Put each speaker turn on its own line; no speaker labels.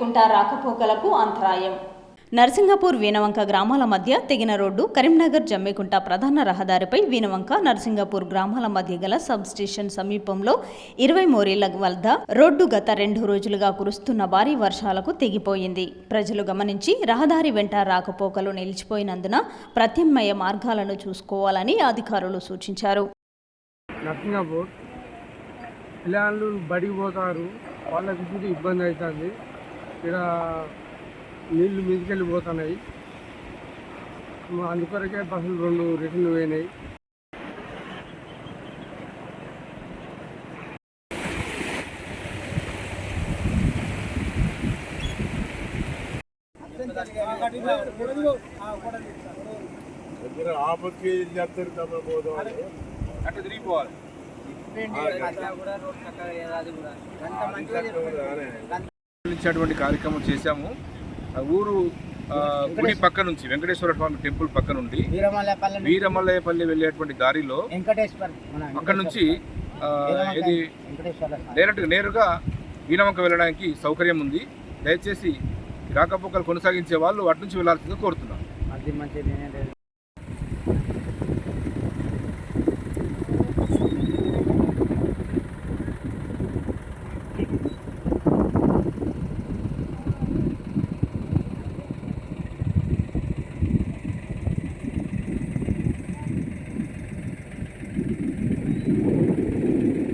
జమ్మికుంట రాకపోకలకు అంతరాయం. నర్సింగపూర్ వీనవంక గ్రామాల మధ్య తెగిన రోడ్డు కరీంనగర్ జమ్మికుంట ప్రధాన రహదారిపై వీనవంక నర్సింగపూర్ గ్రామాల మధ్య గల సబ్ స్టేషన్ సమీపంలో 20 మోరీల వద్ద రోడ్డు గత 2 రోజులుగా కురుస్తున్న భారీ వర్షాలకు తెగిపోయింది. ప్రజలు గమనించి రహదారి వెంట రాకపోకలు నిలిచిపోయినందున ప్రత్యామ్నాయ మార్గాలను చూసుకోవాలని అధికారులు సూచించారు.
నర్సింగపూర్ పిల్లలు బడికి పోతారు, వాళ్ళకి ఇబ్బంది అవుతుంది. ఇక్కడ నీళ్లు మీదకెళ్ళిపోతున్నాయి. అందుకొరకే బస్సులు 2 రిటర్న్ పోయినాయి.
కార్యక్రమం చేశాము. ఊరు గుడి పక్క నుంచి వెంకటేశ్వర స్వామి టెంపుల్ పక్క నుండి వీరమల్లయ్యపల్లి వెళ్ళేటువంటి దారిలో అక్కడ నుంచి ఇది నేరుగా వీరవంక వెళ్ళడానికి సౌకర్యం ఉంది. దయచేసి రాకపోకలు కొనసాగించే వాళ్ళు అటు నుంచి వెళ్లాల్సిందిగా కోరుతున్నాం.